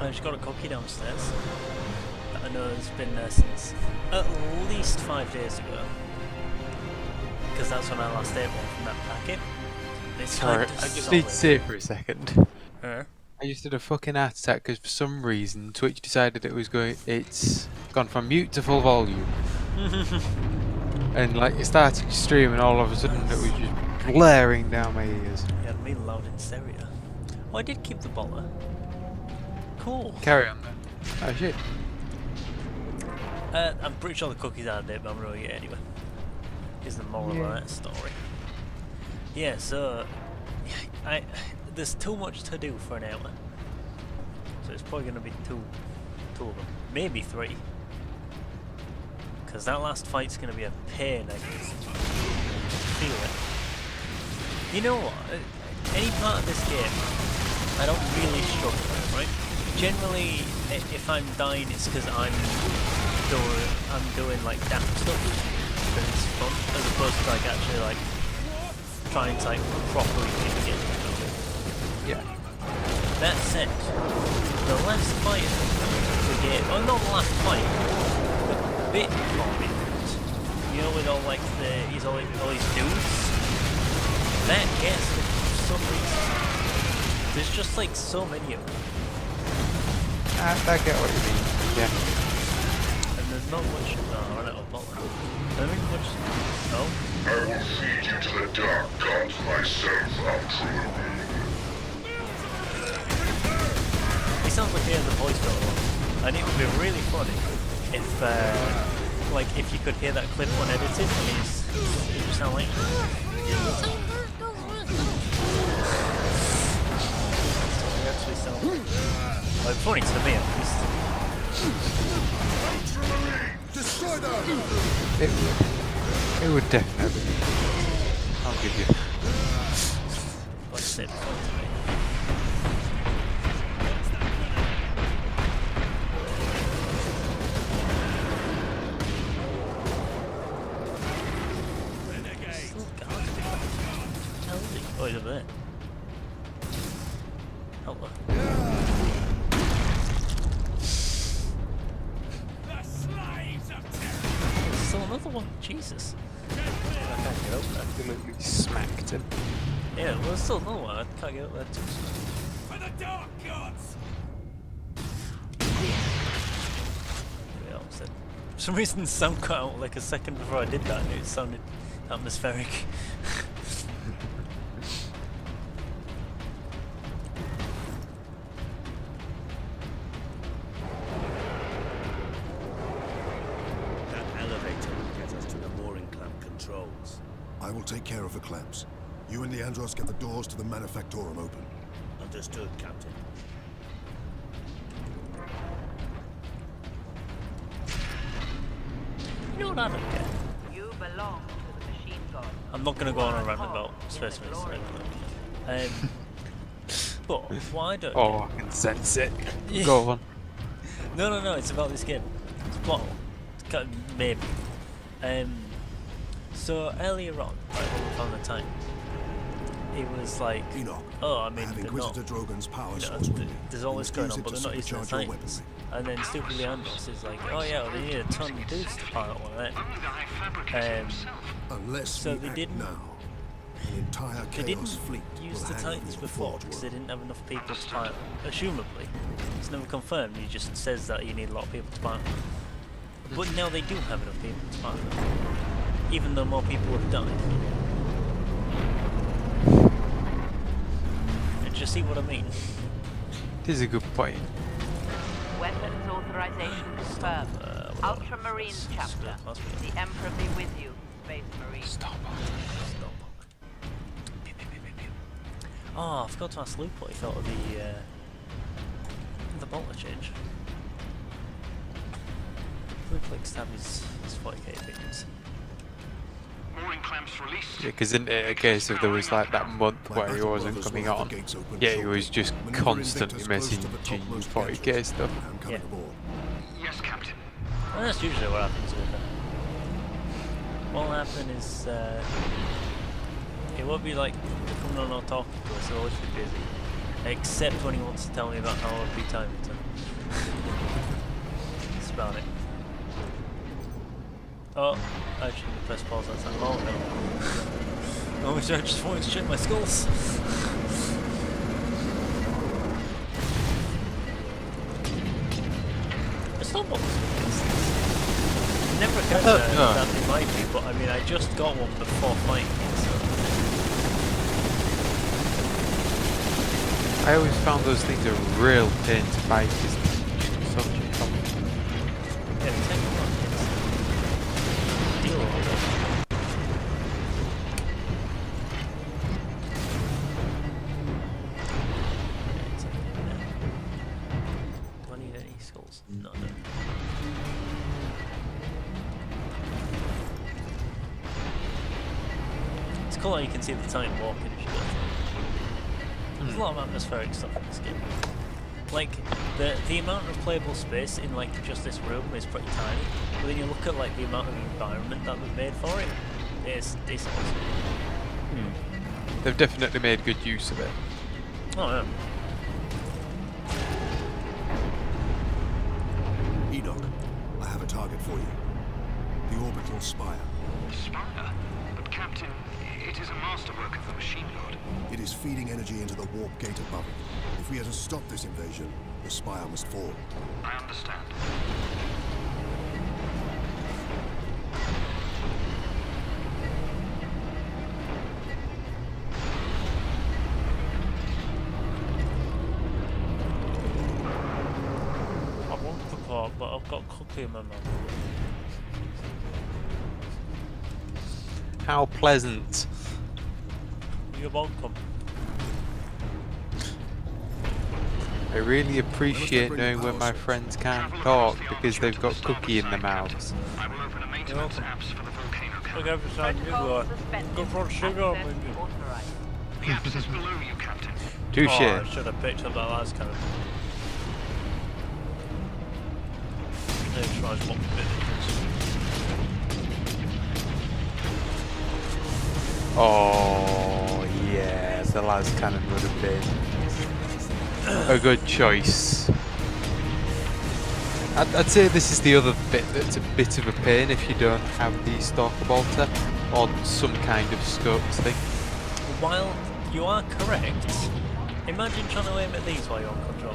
I just got a cookie downstairs. I know it's been there since at least 5 days ago. Because that's when I last ate one from that packet. It's Sorry, kind of I just solid. need to say it for a second. Huh? I just had a fucking heart attack because for some reason Twitch decided it's gone from mute to full volume. And like it started streaming, all of a sudden it was just blaring down my ears. You had me loud in stereo. Oh, I did keep the bottle. Cool. Carry on then. Oh shit. I'm pretty sure the cookies are dead, but I'm gonna eat it anyway. Is the moral of that story. Yeah, so there's too much to do for an hour. So it's probably gonna be two of them. Maybe 3. Because that last fight's gonna be a pain, I guess. Feel it. You know what? Any part of this game, I don't really struggle with, right? Generally, if I'm dying, it's because I'm doing like daft stuff, because it's fun, as opposed to like actually like trying to like properly kick it. Yeah. That said, the last fight of the game, oh not the last fight, the bit of it, you know, with all like all these dudes, that gets me for some reason. There's just like so many of them. I get what you mean. Yeah. And there's not much. No, I don't know about that. There isn't much. No? I will feed you to the dark gods myself, Ultra. He sounds like he has a voice going on. And it would be really funny if, like, if you could hear that clip unedited and it just sound like. It actually sounds like. Well, funny to me at least. Destroy them! It would definitely. I'll give you. Like I said, funny to me. Oh, he's over there. Hello. Still another one. Jesus. I can't get over that. Absolutely smacked him. Yeah, well, there's still another one. I can't get over that too. For the dark gods! Yeah, opposite. For some reason, the sound cut out like a second before I did that, and it sounded atmospheric. I will take care of the clamps. You and Leandros get the doors to the Manufactorum open. Understood, Captain. You know what I don't get? You belong to the machine god. I'm not going to go on a rant about Space Marines. But why don't Oh, I can sense it. Yeah. Go on. No, it's about this game. It's plot. Maybe. So earlier on, like when we found the time, it was like, Enoch, oh, I mean, have they're Inquisitor not, Drogon's power you know, source with you. there's all this going on, Use but it they're to not using the supercharge your Titans. weaponry. And then stupid Leandros is like, oh yeah, well, they need a ton of dudes to pilot one of them. Unless So we they act didn't- now, an entire They Chaos didn't fleet use will the hang Titans over the before Forge because they world. didn't have enough people to pilot them. Assumably. It's never confirmed, he just says that you need a lot of people to pilot them. But now they do have enough people to pilot them. Even though more people have died. Do you see what I mean? This is a good point. Weapons authorization confirmed. Ultramarines chapter. The Emperor be with you, Space Marine. Stop. Oh, I forgot to ask Luke what he thought of the bolter change. Luke likes to have his 40k opinions. Mooring clamps released. Yeah, because isn't it a case of there was like that month where he wasn't coming on? Yeah, he was just constantly messaging 40k stuff. Yeah. Yes, Captain. Well, that's usually what happens with him. What'll happen is it won't be like coming on or talking to us, he'll always be busy. Except when he wants to tell me about how I'll be timing him. That's about it. Oh, I shouldn't press pause that time. Oh no. Oh, I just wanted to check my skulls. It's not what it never occurred that they might be, but I mean, I just got one before fighting it, so. I always found those things a real pain to fight because they're so much trouble. Yeah, they take a lot of hits. Deal with it. Do I need any skulls? No, I don't. It's cool how you can see the time walking and shit. There's a lot of atmospheric stuff in this game. Like, the amount of playable space in like just this room is pretty tiny, but then you look at like the amount of environment that was made for it, it's awesome. They've definitely made good use of it. Oh yeah. Enoch, I have a target for you. The orbital spire. Spire? But Captain, it is a masterwork of the Machine Lord. It is feeding energy into the warp gate above it. If we are to stop this invasion, the spire must fall. I understand. I want the part, but I've got cookie in my mouth. How pleasant. You're welcome. I really appreciate knowing when my friends can't talk because they've got cookie in their mouths. I will open a maintenance apps for the volcano camp. Look every time you Protocol go. suspended. Go for sugar, Access maybe. authorized. The apps is below you, Captain. Touche. Oh, I should have picked up that last kind of. Let's try swap bit. Oh yeah, the las cannon would have been a good choice. I'd say this is the other bit that's a bit of a pain if you don't have the Stalker Bolter or some kind of scopes thing. While you are correct, imagine trying to aim at these while you're on control.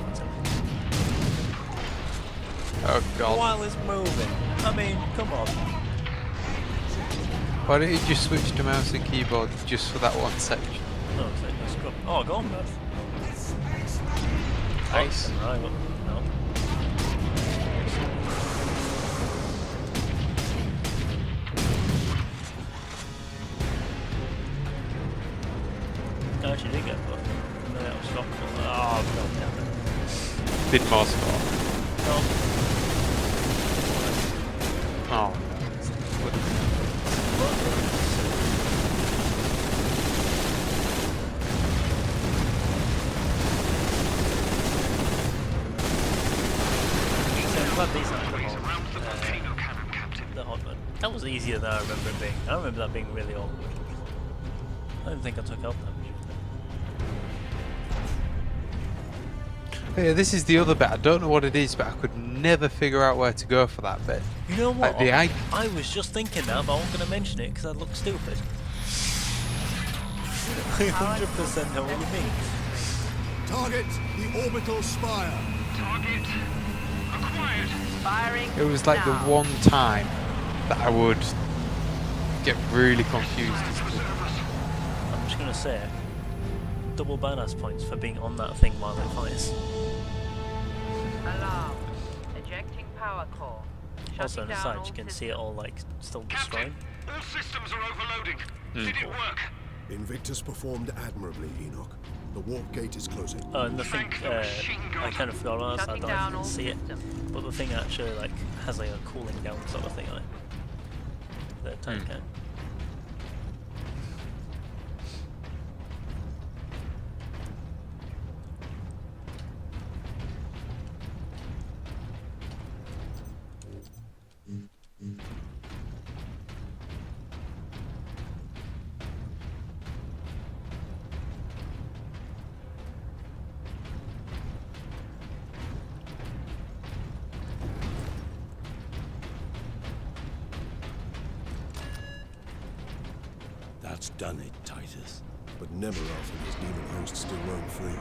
Oh god. While it's moving. I mean, come on. Why don't you just switch to mouse and keyboard just for that one section? No, it's like, let's go. Oh, go on, man. Nice. Oh, right, well, no. I actually did get a book. And then it was stopped. Oh, god damn it. Did more score. No. Oh. Around the volcano cannon, Captain. The hot one. That was easier than I remember it being. I remember that being really awkward. I didn't think I took out damage. Yeah, this is the other bit. I don't know what it is, but I could never figure out where to go for that bit. You know what? I I was just thinking that, but I wasn't going to mention it because I look stupid. I 100% know what you mean. Target the orbital spire. Target acquired. Firing. It was like the now. one time that I would get really confused. I'm just going to say, double badass points for being on that thing while it fires. Alarm. Ejecting power core. Also on Shutting the down side, all you can see it systems. all like still Captain, destroying. all systems are overloading. Did it work? Invictus performed admirably, Enoch. The warp gate is closing. Oh, and the thing, I kind of forgot about that, so I Shutting don't down even all see it. systems. But the thing actually like has like a cooling down sort of thing on it. The tank can. That's done it, Titus. But Nemeroth and his demon host still roam free.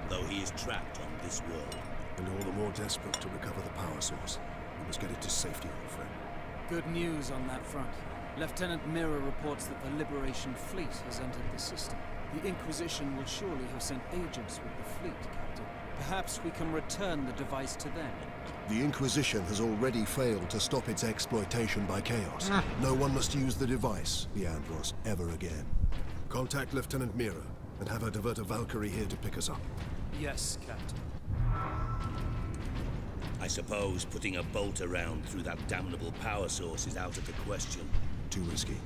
Though he is trapped on this world. And all the more desperate to recover the power source. We must get it to safety, old friend. Good news on that front. Lieutenant Mirror reports that the Liberation Fleet has entered the system. The Inquisition will surely have sent agents with the fleet, Captain. Perhaps we can return the device to them. The Inquisition has already failed to stop its exploitation by Chaos. No one must use the device, Leandros, ever again. Contact Lieutenant Mira and have her divert a Valkyrie here to pick us up. Yes, Captain. I suppose putting a bolt around through that damnable power source is out of the question. Too risky.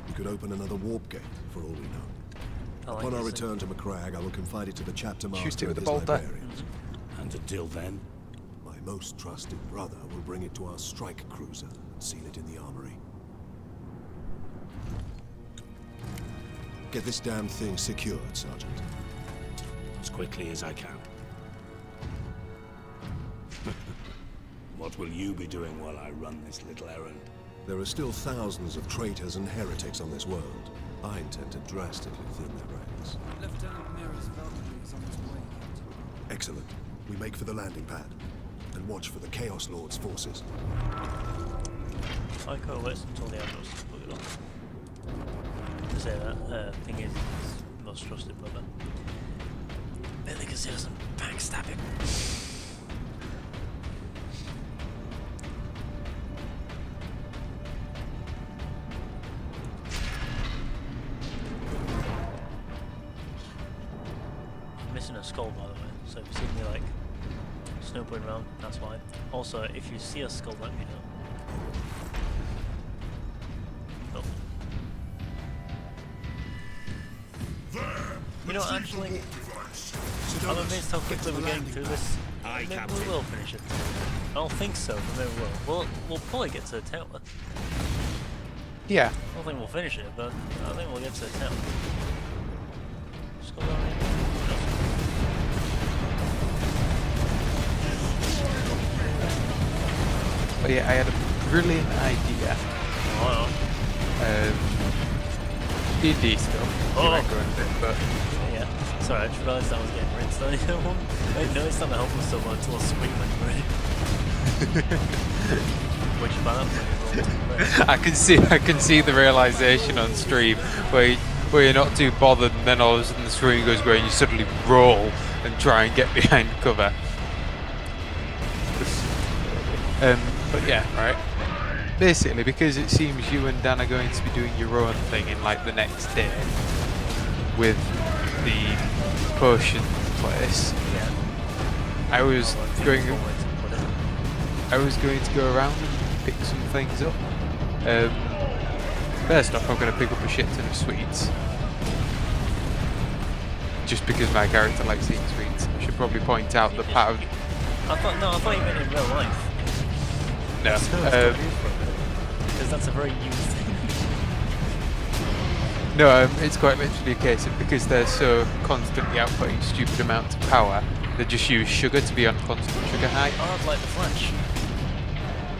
We could open another warp gate, for all we know. Upon our return to Macragge, I will confide it to the chapter master and his librarians. And until then? My most trusted brother will bring it to our strike cruiser and seal it in the armory. Get this damn thing secured, Sergeant. As quickly as I can. What will you be doing while I run this little errand? There are still thousands of traitors and heretics on this world. I intend to drastically thin their ranks. Lieutenant Mirror's Valkyrie is on his way, Captain. Excellent. We make for the landing pad. And watch for the Chaos Lord's forces. I can't wait until the Admirals to put it on. To say that, thing is his most trusted brother. Billy considers some backstabbing. Missing a skull, by the way, so if you see me like snooping around, that's why. Also, if you see a skull, let me know. Oh. You know, actually, I'm amazed how quickly we're getting through this. Maybe we will finish it. I don't think so, but maybe we will. We'll probably get to the tower. Yeah. I don't think we'll finish it, but I think we'll get to the tower. Just go down here. But yeah, I had a brilliant idea. Oh, D&D stuff. Oh. You might go in a bit, but yeah. Sorry, I just realised I was getting rinsed on the other one. I noticed that my help was so much until I scream when you're ready. Which bad? I can see the realization on stream where you're not too bothered, and then all of a sudden the screen goes grey and you suddenly roll and try and get behind cover. But yeah, right. Basically, because it seems you and Dan are going to be doing your own thing in like the next day with the potion place. Yeah. I was going to go around and pick some things up. First off, I'm going to pick up a shit ton of sweets. Just because my character likes eating sweets. I should probably point out the part of... I thought you meant in real life. No. Because that's a very you thing. No, it's quite literally a case of because they're so constantly outputting stupid amounts of power, they just use sugar to be on constant sugar high. Oh, it's like the Flash.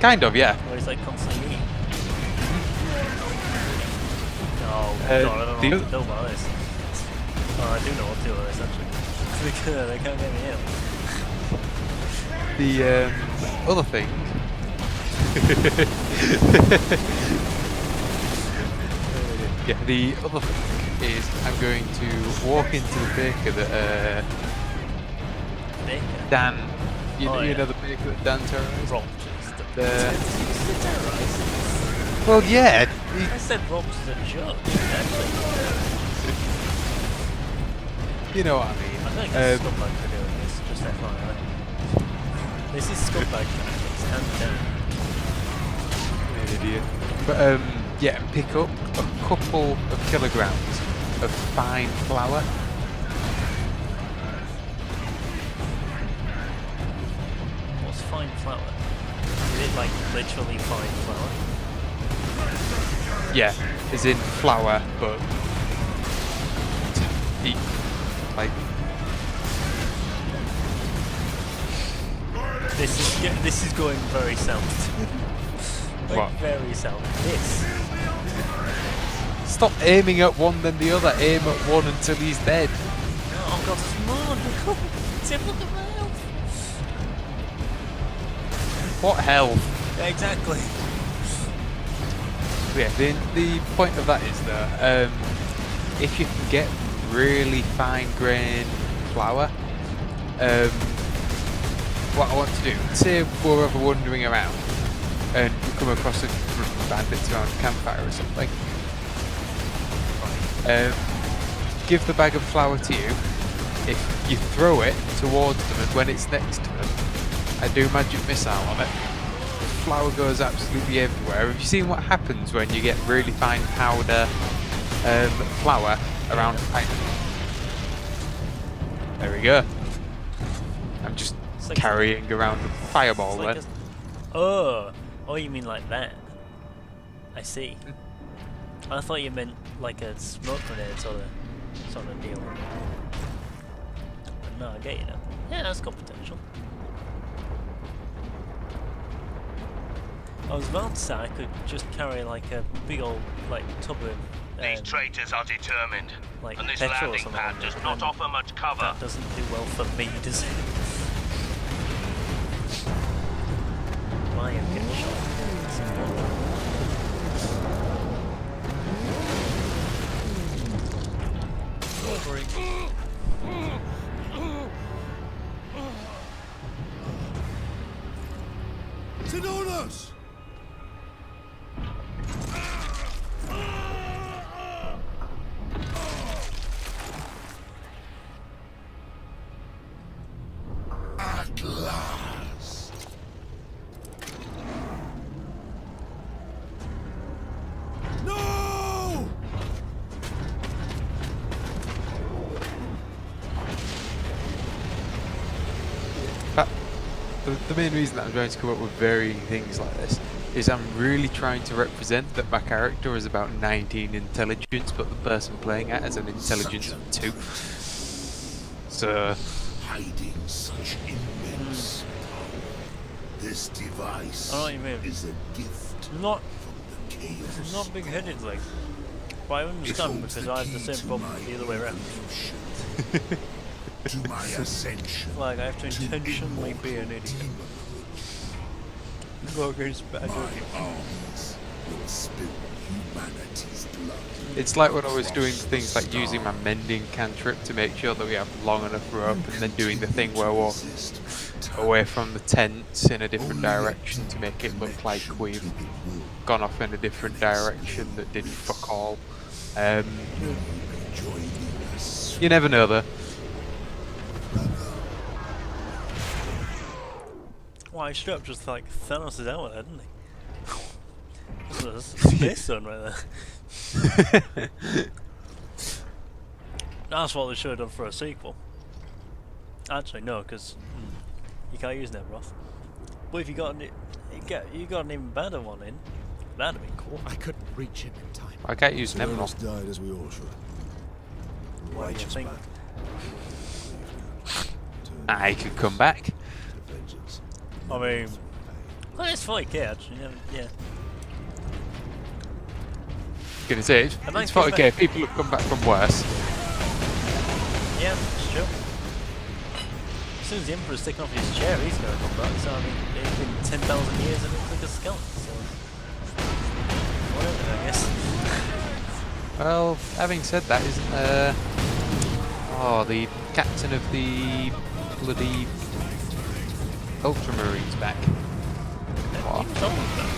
Kind of, yeah. Where he's like constantly eating. Oh, God, I don't know what to do about this. Oh, I do know what to do about this, actually. They can't get me in. The other thing... yeah, the other thing is I'm going to walk into the baker that Baker? Dan, you Yeah. know the baker that Dan terrorised? Rob. Well, yeah. I said Rob's a joke, actually. You know what I mean. I think it's scumbag for doing this, just FYI. This is scumbag tactics, hands down. Idiot. But yeah, pick up a couple of kilograms of fine flour. What's fine flour? Is it like literally fine flour? Yeah, as in flour, but like this is going very south. Like what? Very south. This. Stop aiming at one then the other. Aim at one until he's dead. Oh god, there's more! Tim, look at my health! What health? Yeah, exactly. Yeah, the point of that is that if you can get really fine-grained flour, what I want to do, say we're ever wandering around and we come across a group of bandits around a campfire or something, give the bag of flour to you. If you throw it towards them and when it's next to them, I do magic missile on it. Flour goes absolutely everywhere. Have you seen what happens when you get really fine powder flour around a pipe? There we go. I'm just like carrying around a fireball like then. Oh, you mean like that? I see. I thought you meant like a smoke grenade sort of deal. But no, I get you now. Yeah, that's got potential. I was about to say I could just carry like a big old like tub of These traitors are determined, like and this petrol or landing something pad like does that, not and offer much cover. that doesn't do well for me, does it? I am getting shot. Sinonas! At last. No! The main reason that I'm trying to come up with varying things like this is I'm really trying to represent that my character is about 19 intelligence, but the person playing it has an intelligence of 2. So Hiding such immense power. This device I know what you mean. is a gift Not from the chaos. not big-headed like, but I understand because I have the same problem the other way around. To my ascension. Like I have to intentionally be an idiot. Go against bad My idiots. armies will spill humanity's blood. it's like when I was doing things like using my mending cantrip to make sure that we have long enough rope, and then doing the thing where we're away from the tents in a different direction to make it look like we've gone off in a different direction that did fuck all. You never know though. Well, I straight up just like Thanos' helmet, didn't he? That's a space zone right there. That's what they should have done for a sequel. Actually, no, because you can't use Nebroth. But if you got an even better one in, that'd be cool. I couldn't reach him in time. I can't use Sinonas Nemrod. died as we all should. What do you Righteous think? battle. I could come back. To vengeance. I mean, well, it's 40k actually. Yeah. Gonna say it's I'd like to 40k. People have come back from worse. Yeah, it's true. As soon as the Emperor's taken off his chair, he's gonna come back. So I mean, it's been 10,000 years and it's like a skeleton. So whatever, I guess. Well, having said that, isn't the captain of the bloody Ultramarines back? What? He was on with that.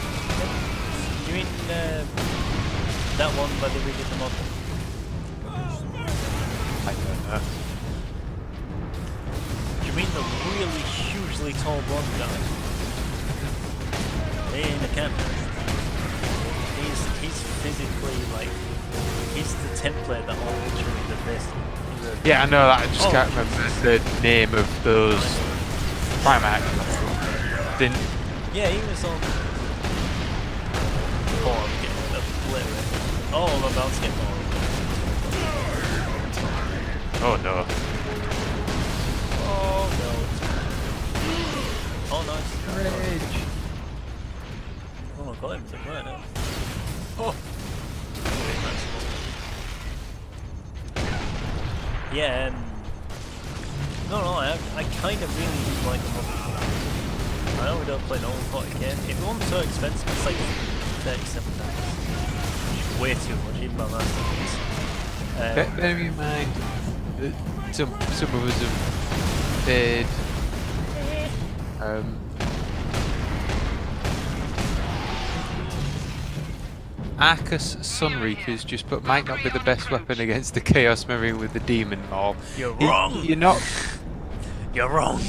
You mean that one by the redid the model? I don't know. You mean the really hugely tall blonde guy? In the camp. He's physically like he's the template that all Ultramarines are based on. Yeah, I know that. I just can't remember the name of those Primarch. Didn't. Yeah, he was on. Oh, I'm getting obliterated. Oh, I'm about to get more. Oh no. Oh no. Oh nice. Rage. Oh, I got him to right now. Oh. Okay, nice. Yeah, no, I kind of really like the model. I know we don't play normal 40k. If it wasn't so expensive, it's like $37. Way too much, even by my standards. Bear in mind that some of us have paid Arcus Sunreapers just but might not be the best weapon against the Chaos Marine with the Demon Maul. You're wrong! You're not. You're wrong!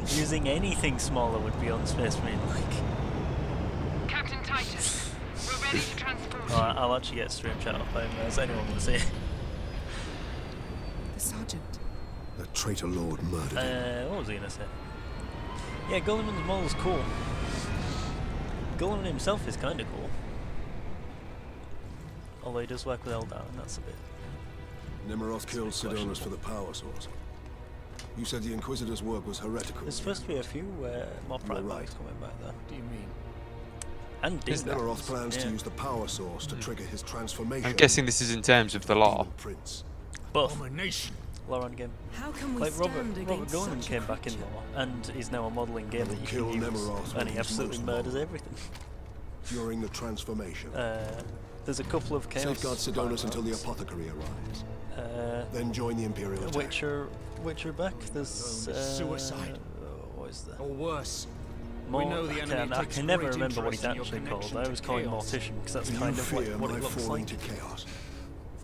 Using anything smaller would be on Space Marine like. Captain Titus, we're ready to transport you. I'll actually get stream chat up home, as anyone will see. The sergeant. The traitor lord murdered him. What was I gonna say? Yeah, Gulliman's model's cool. Gulliman himself is kinda cool. Although he does work with Eldar, and that's a bit... Nemiroth killed Sidonus for the power source. You said the Inquisitor's work was heretical. There's supposed to be a few more prime right. bikes coming back there. What do you mean? And Disney. Nemiroth plans Yeah. to use the power source to trigger his transformation. I'm guessing this is in terms of the law. Prince. Both. Abomination. Lore and game. How can we Like stand Robert against Gulliman such a came back in creature? lore, and is now a modelling game that you Kill can use, Nemiroth and when he he's absolutely most murders vulnerable. everything. During the transformation. There's a couple of chaos. Safeguard Sidonus until the pilots. apothecary arrives. Then Join the Imperial attack. Witcher back. There's Suicide. What is there? Or worse. More, We know the enemy I takes can never great remember what he's interest in your actually called. connection I always to call him chaos. Mortician because that's You kind of like fear what my it looks falling like. to chaos.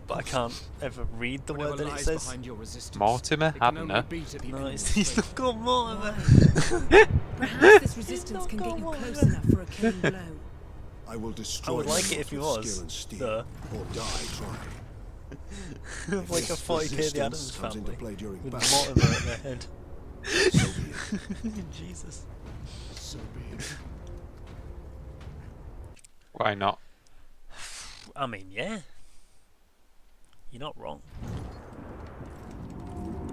But I can't ever read the Whatever word that it lies says. behind your resistance, Mortimer? it can only Abner? be to the No, enemy's he's fate. not called Mortimer. Perhaps this resistance can get you close enough for a killing blow. I will destroy I would like Nemiroth it if he with was, skill and steel, though. or die trying. Like a This 40k the resistance Adams comes into family play during with battle. Mortimer at their head. So be it. Jesus. So be it. Why not? I mean, yeah. You're not wrong.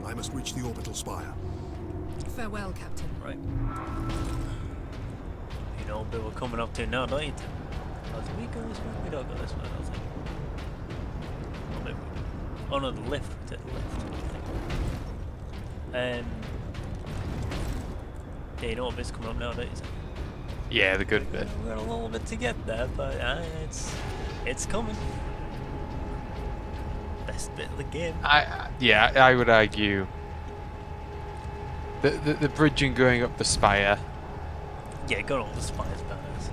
I must reach the orbital spire. Farewell, Captain. Right. You know what we're coming up to now, don't you? Oh, do we go this way? We don't go this way, I don't think. Or maybe we do. Oh no, the lift. We take the lift. Yeah, you know what bit's coming up now, don't you? Yeah, the good bit. We've got a little bit to get there, but it's coming. Best bit of the game. I would argue the bridging going up the spire. Yeah, got all the spies badass.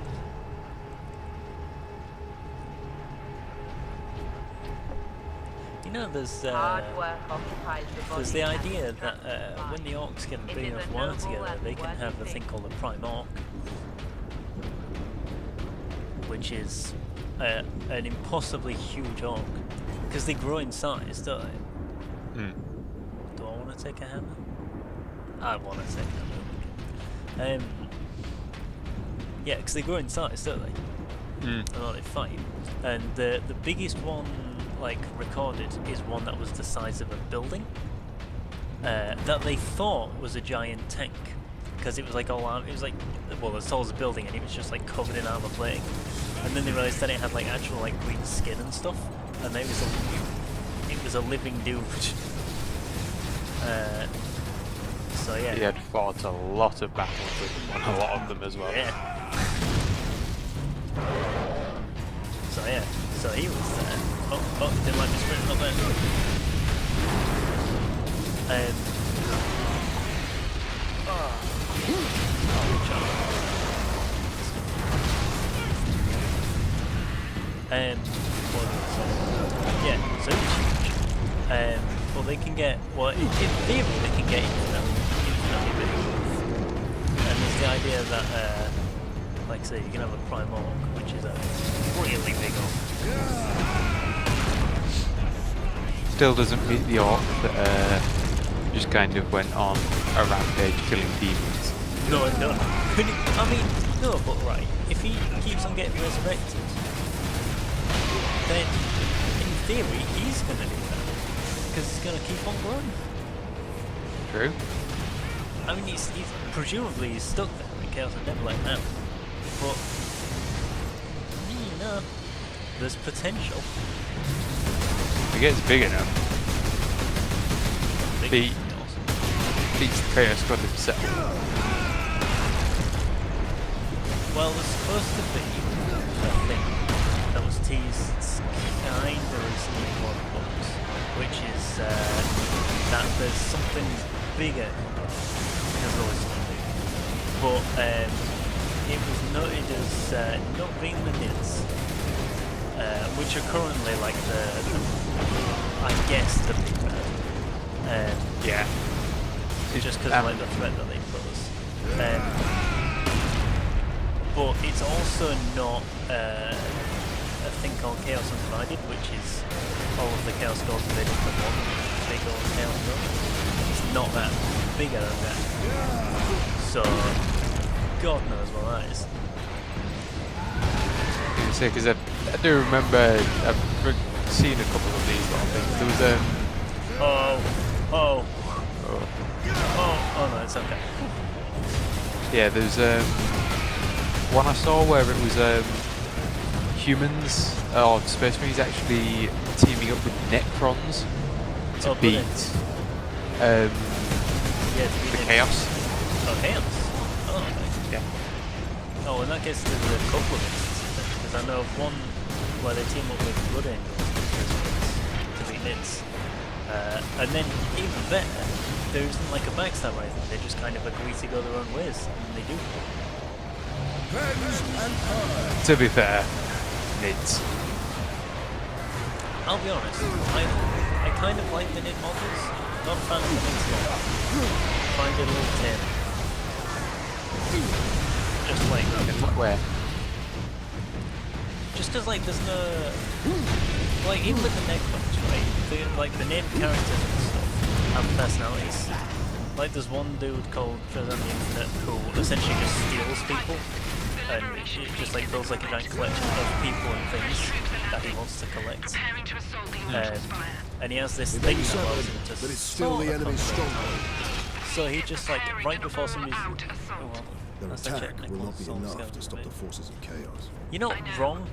You know, Hard work occupies the body. there's the and idea that distracts the when the mind. orcs get It big is enough a war noble together, and they can worthy have a thing thing. called a prime orc, which is an impossibly huge orc, because they grow in size, don't they? Do I want to take a hammer? I want to take a hammer. Yeah, because they grow in size, don't they? And then they fight. And the biggest one, like, recorded is one that was the size of a building. That they thought was a giant tank, because it was like all arm. It was like, well, as tall as a building, and it was just like covered in armor plating. And then they realized that it had like actual like green skin and stuff, and it was a living dude. So yeah. He had fought a lot of battles with them, a lot of them as well. Yeah. So yeah, so he was there. Oh, didn't like me sprinting up there. Yeah, so it's huge. Well, they can get, well, in theory they can get infinitely big. And there's the idea that, like I say, you can have a prime orc, which is a really big orc. Still doesn't meet the orc that just kind of went on a rampage killing demons. No, no. I mean, no, but right, if he keeps on getting resurrected, then in theory he's going to do that. Because he's going to keep on growing. True. I mean, he's presumably he's stuck there in Chaos and never let him out. But, you know, there's potential. It gets bigger now. Beats the Chaos God himself. Well, there's supposed to be a thing that was teased kind of recently in one of the books, which is that there's something bigger because always something big. But it was noted as not being the Nids, which are currently like the I guess the big bad. Yeah. Just because of like the threat that they pose. But it's also not a thing called Chaos Undivided, which is all of the Chaos Gods made into one big old Chaos God. It's not that bigger than that. So, God knows what that is. Because I do remember I've seen a couple of these little things. There was Oh no, it's okay. yeah, there's one I saw where it was humans or Space Marines actually teaming up with Necrons to beat the Chaos. Oh, Chaos? Oh, okay. Yeah. Oh, in that case there's a couple of instances, because I know of one where they team up with Blood Angels to beat Nids. And then, even better, there isn't like a backstab or anything, they just kind of agree to go their own ways, and they do. To be fair, Nids. I'll be honest, I kind of like the Nid models, not a fan of the Nids lot. Find it a little tame. Just like... Where? Just because, like, there's no... Like, even with the Necrons, right? Like, the named characters and stuff have personalities. Like, there's one dude called Treasure on the Infinite who essentially just steals people. And it just, like, builds, like, a giant collection of people and things that he wants to collect. And he has this thing that allows him to... But it's still the enemy's stronghold. So he just, like, right before somebody's... Oh, well, Their attack will not be enough to stop the forces of chaos. You're not wrong,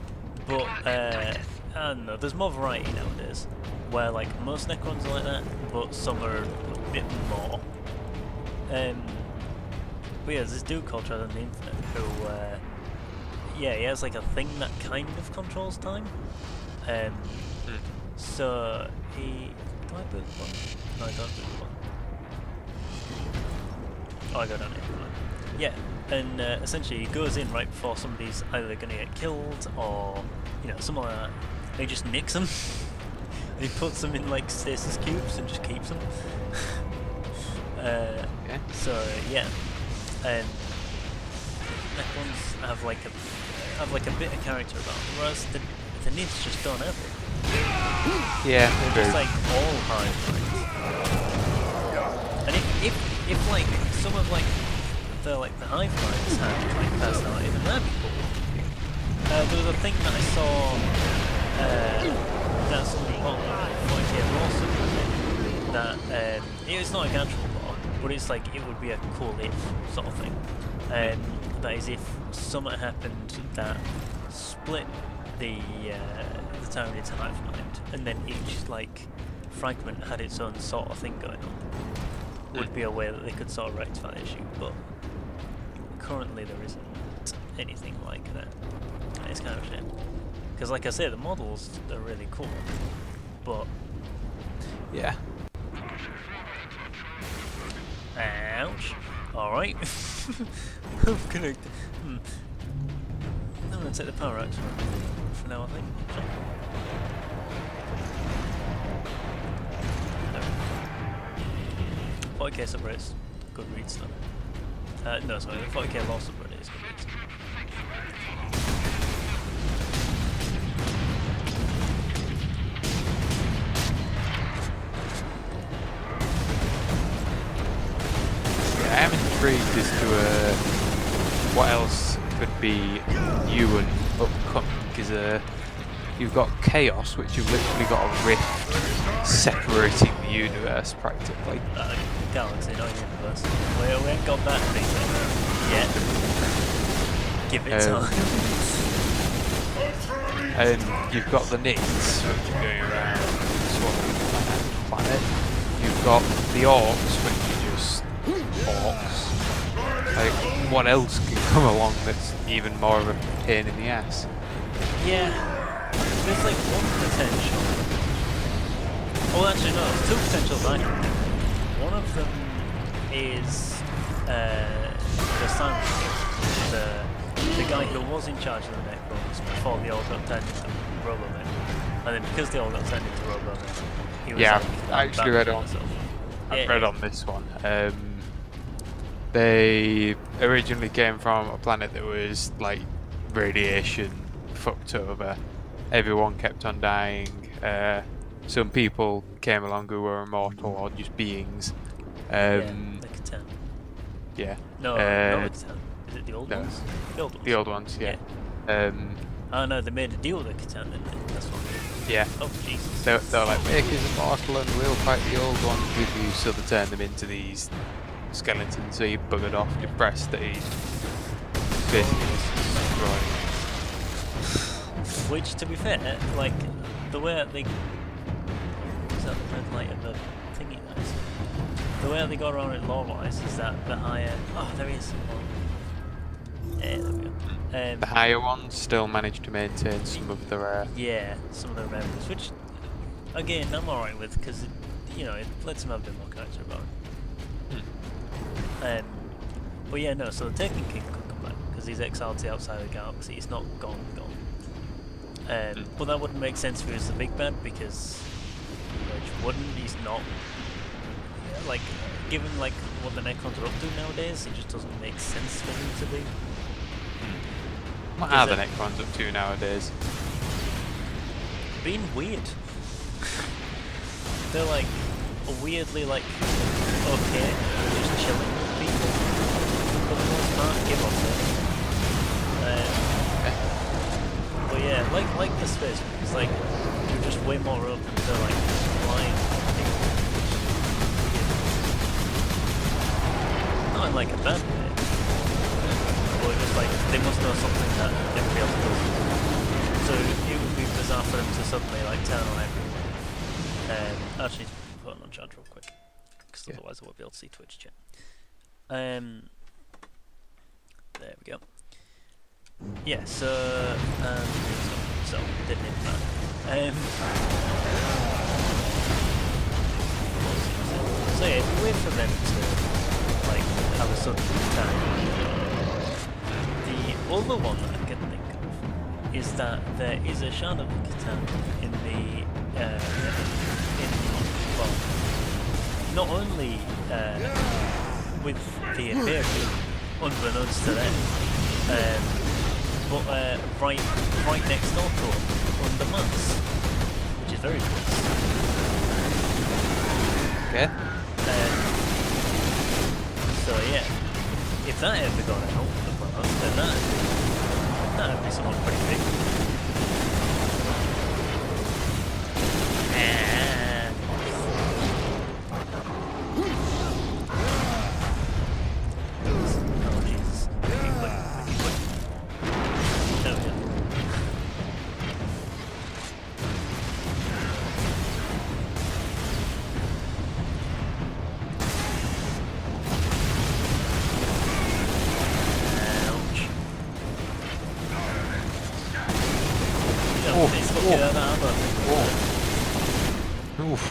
but I don't know, there's more variety nowadays, where like most Necrons are like that, but some are a bit more. But yeah, there's this dude called Treasure on the Infinite who, yeah, he has like a thing that kind of controls time. So he... Do I build one? No, I don't build one. Oh, I go down here. Yeah, and essentially he goes in right before somebody's either going to get killed or, you know, something like that. And he just nicks them. And he puts them in like stasis cubes and just keeps them. So yeah, and Necrons have like a bit of character about them, whereas the Nids just don't have it. Yeah, they're just like all hive minds. And if like some of like the hive minds had like personality, then that'd be cool. There was a thing that I saw that somebody bought like a lawsuit that it's not a actual law, but it's like it would be a cool if sort of thing. That is if something happened that split the town into hive mind, and then each like fragment had its own sort of thing going on. Would be a way that they could sort of rectify the issue, but currently there isn't anything like that. It's kind of a shame. Because like I say, the models are really cool, but... Yeah. Ouch. Alright. I'm gonna take the power axe for now, I think. No. 40k subrates, good read stuff. No, sorry, 40k loss subrate is good read stuff. I'm intrigued as to what else could be new and upcoming, because you've got Chaos, which you've literally got a rift separating the universe practically. Galaxy, not universe. We ain't got that thing yet. Give it time. And you've got the Nids, which are going around planet, you've got the orcs, which are just orcs. Like, what else can come along that's even more of a pain in the ass? Yeah, there's like one potential. Oh, actually no, there's two potentials I can think. One of them is the son, the guy who was in charge of the Necrons before they all got turned into Robomen. And then because they all got turned into Robomen, he was like, I actually read on. I've read on this one. They originally came from a planet that was like radiation fucked over. Everyone kept on dying. Some people came along who were immortal or just beings. the Catan. Yeah. No, not the Catan. Is it the old ones? The old ones. The old ones, yeah. Oh no, they made a deal with the Catan, didn't they? That's what. Yeah. Oh Jesus. They're like, make us immortal and we'll fight the old ones with you. So they turned them into these skeletons. So he buggered off, depressed that he's basically destroyed. Which, to be fair, like the way they was that the red light of the thingy? Nice. The way they got around it lore-wise is that the higher. Oh, there is. Yeah, there we go. The higher ones still managed to maintain some of their yeah, some of their memories, which again I'm alright with because it lets them have a bit more character about it. But yeah, no. So the Taken King could come back because he's exiled to the outside of the galaxy. He's not gone. But that wouldn't make sense for him as the big bad because he's not like given like what the Necrons are up to nowadays. It just doesn't make sense for him to be. What are the Necrons up to nowadays? Being weird. They're like weirdly like okay, just chilling with people. For the most part, give up but yeah, like the space movies, like you're just way more open to like flying things. Not in like a bad way. But it's like they must know something that everybody else doesn't. So it would be bizarre for them to suddenly like turn on everyone. Actually, put it on charge real quick, because otherwise I won't be able to see Twitch chat. There we go. Yeah, so didn't even matter. So yeah, it'd be weird for them to like have a sudden attack. The other one that I can think of is that there is a Shard of Catan in the well, not only with the Imperium, unbeknownst to them, but right next door to them, under Mars, which is very close. Okay. So yeah, if that ever got out of Mars, then that'd be someone pretty big. Oh Jesus. Make it quick. There we go. Ouch. It's got that armor. Oof.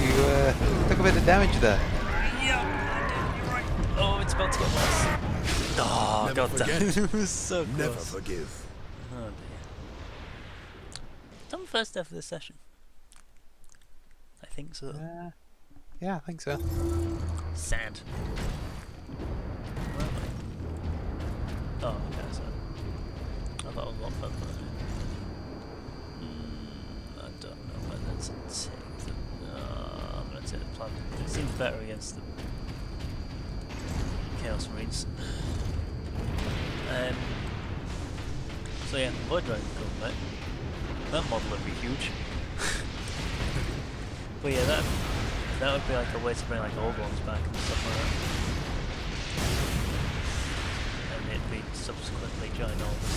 You took a bit of damage there. Yeah, you're right. Oh, it's about to get worse. Oh, Never god damn. forget. It was so close. Never forgive. Oh dear. Done the first half of this session. I think so. Yeah, I think so. Sad. Where am I? Oh, okay, so I thought I was a lot further. I don't know whether to take the. I'm gonna take the plan. It seems better against the Chaos Marines. So yeah, Void Dragon coming back. That model would be huge. But yeah, that would be like a way to bring like old ones back and stuff like that. And it'd be subsequently ginormous.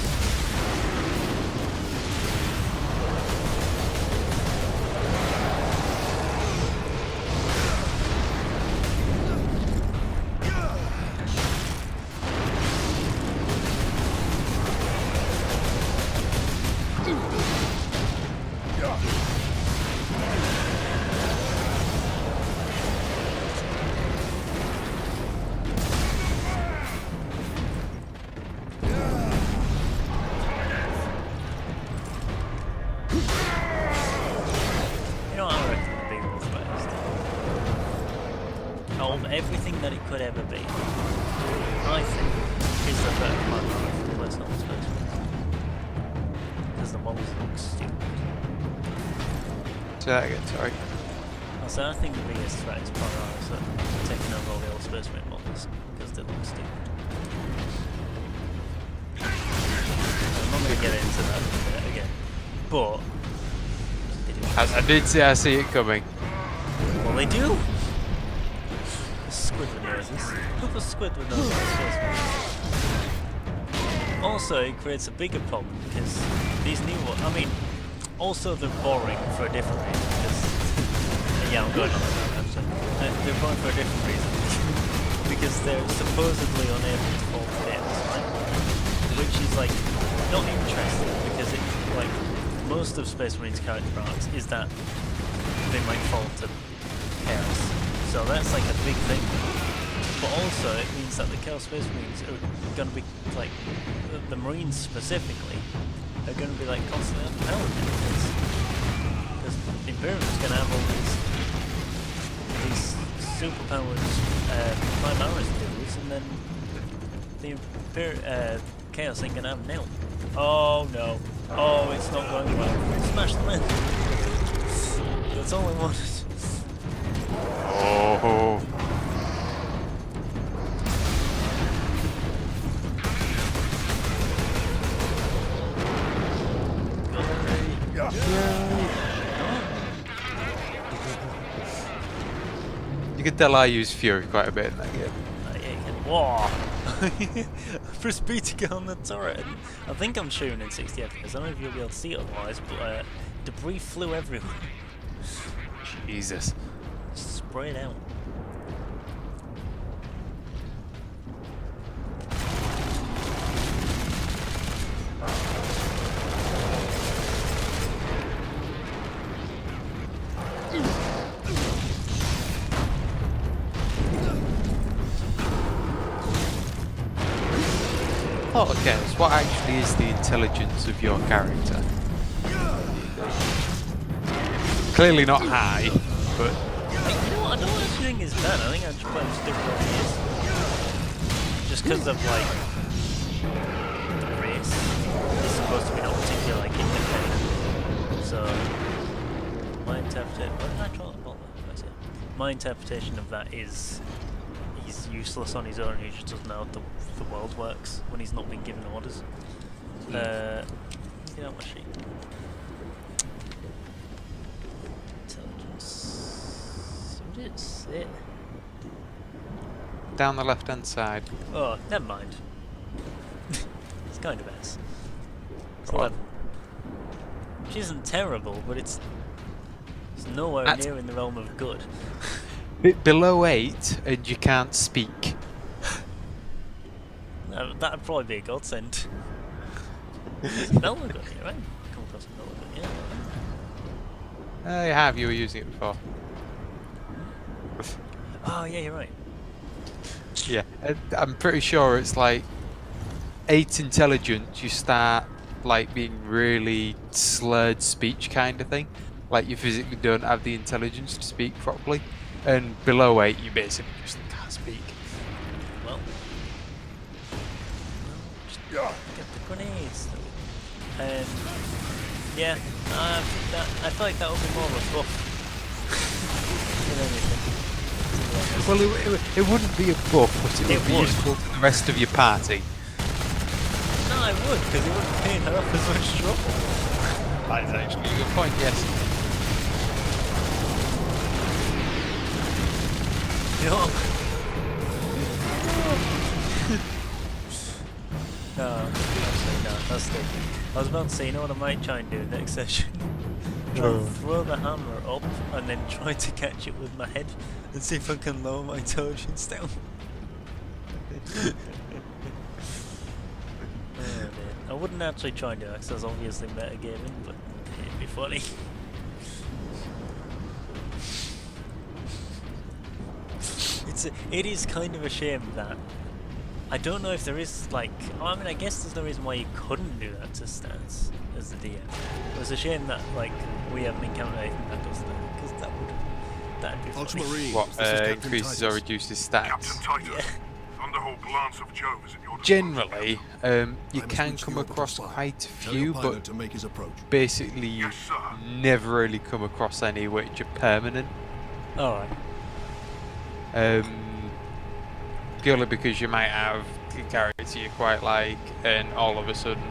of everything that it could ever be, I think, is the better Primarch from personal space. Because the models look stupid. Say that again, sorry. Also, I think the biggest threat is Primarch that taking over all the old Space Marine models because they look stupid. I'm not going to get into that again, but I did say I see it coming. well, they do. Squid with noses. Look at squid with noses. Also, it creates a bigger problem because these new ones. I mean, also they're boring for a different reason. Because yeah, I'm going on that actually. They're boring for a different reason because they're supposedly unable to fall to death, right? Which is like not interesting because it like most of Space Marine's character arcs is that they might fall to chaos. So that's like a big thing. But also it means that the Chaos Space Marines are going to be like the Marines specifically are going to be like constantly underpowered because Imperium's going to have all these superpowered Primaris dudes, and then the Chaos ain't going to have nil. Oh no. Oh, it's not going well. Smash them in. That's all I wanted. Oh. You can tell I use Fury quite a bit in that game. Yeah, you can. Whoa! Press B to get on the turret. I think I'm shooting in 60 FPS. I don't know if you'll be able to see it otherwise, but debris flew everywhere. Jesus. Spray it out. Oh, okay, so what actually is the intelligence of your character? Clearly not high, but... You know what, I don't actually think it's bad. I think I just play him stupid what he is. Just because of, like, the race is supposed to be not particularly, like, independent. So, my interpretation... What did I draw the ball? My interpretation of that is he's useless on his own, he just doesn't know how the world works when he's not been given orders. Get out my sheet. Intelligence. Where did it sit? Down the left hand side. Oh, never mind. It's kind of ass. It's What? 11. Which isn't terrible, but it's nowhere near in the realm of good. Below 8 and you can't speak. That'd probably be a godsend. There's a Velma gun here, right? Come across a Velma gun, yeah. You have, you were using it before. Oh, yeah, you're right. Yeah, I'm pretty sure it's like 8 intelligence, you start like being really slurred speech kind of thing. Like you physically don't have the intelligence to speak properly. And below 8 you basically just can't speak. Well, just get the grenades. And yeah, I feel like that would be more of a buff than anything. Well, it wouldn't be a buff, but it would be useful to the rest of your party. No, I would, because it wouldn't pay her up as much trouble. That is actually a good point, yes. No. No, actually no, that's stupid. I was about to say, you know what I might try and do next session? Try and throw the hammer up and then try to catch it with my head and see if I can lower my intelligence down. I wouldn't actually try and do that because that's obviously metagaming, but it'd be funny. It is kind of a shame that I don't know if there is like, I mean I guess there's no reason why you couldn't do that to stats as the DM. But it's a shame that like we haven't encountered anything that does that, because that would That'd be funny. Ultramarines, What, this is Captain increases or Titus. reduces Captain stats? Titus, Thunderhawk Lance of Jove is at your disposal. Generally, you I must can reach come the orbital across spire. quite a Tell your few, pilot but to make his approach. basically you Yes, sir. never really come across any which are permanent. Alright. Purely because you might have a character you quite like, and all of a sudden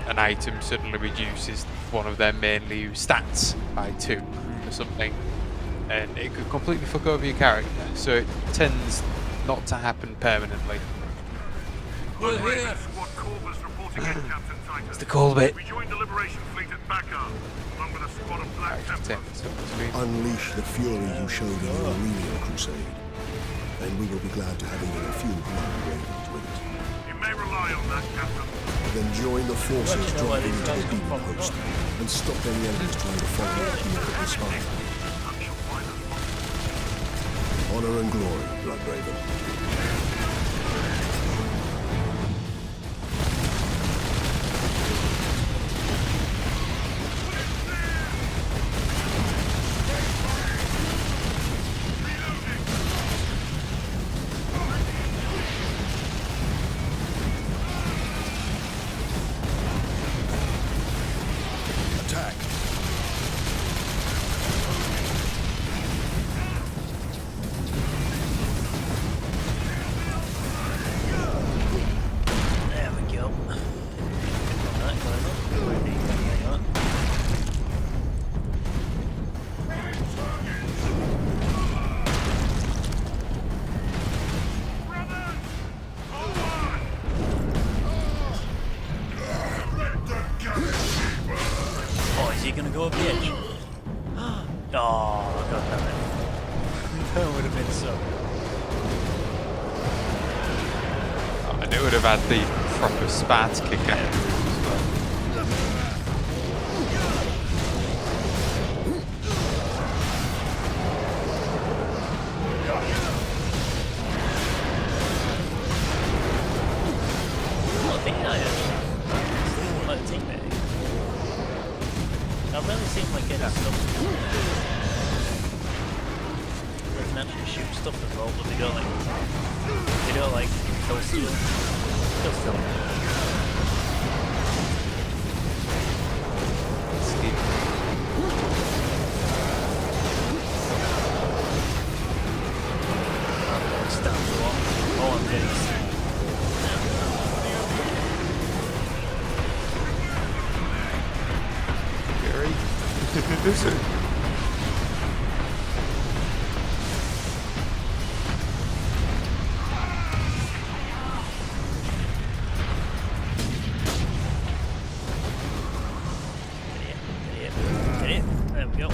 an item suddenly reduces one of their mainly used stats by 2 or something, and it could completely fuck over your character, so it tends not to happen permanently. We're here! Squad Corvus reporting in, Captain Titus. It's the call bit. We joined the Liberation Fleet at Bakar, along with a squad of Black Templars. Unleash the fury you showed in your Aurelian crusade, and we will be glad to have even a few blood ravens with it. You may rely on that, Captain. Then join the forces Don't you know where dropping these into guys the come demon from? host, and stop any enemies trying to follow the inevitable spire. I'm sure why not. Honor and glory, Blood Raven. Attack! There we go. Alright, going up. Hang on. Oh, is he gonna go up the edge? Oh, god damn it. That would have been so. And it would have had the proper spat kicker. Not a big guy, actually. Seems like a teammate. That really seems like getting stuff. They can actually shoot stuff as well, but they don't like kill steal. Kill steal. Stand for what? Oh, I'm getting Get it. There we go.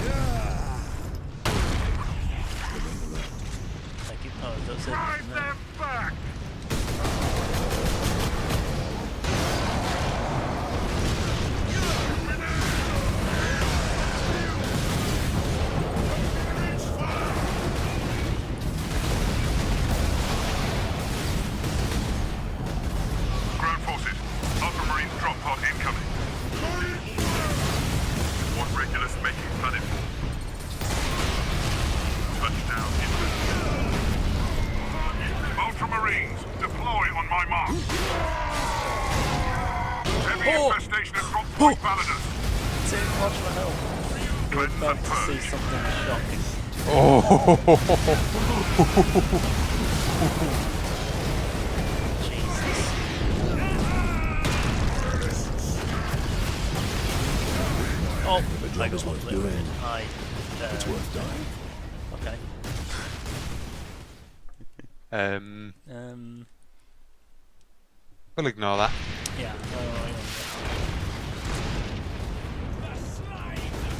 Thank you. Oh, that's it. Drive them back! Ground forces, Ultramarines drop pod incoming. One Regulus making planetfall. Touchdown inland. Ultramarines, deploy on my mark. Heavy infestation at drop point Validus. Take watch my help. We're Cleanse about and to see purge. something shocking. Jesus. Oh, The I job is got worth one. doing. It's Worth dying. Okay. We'll ignore that. Yeah.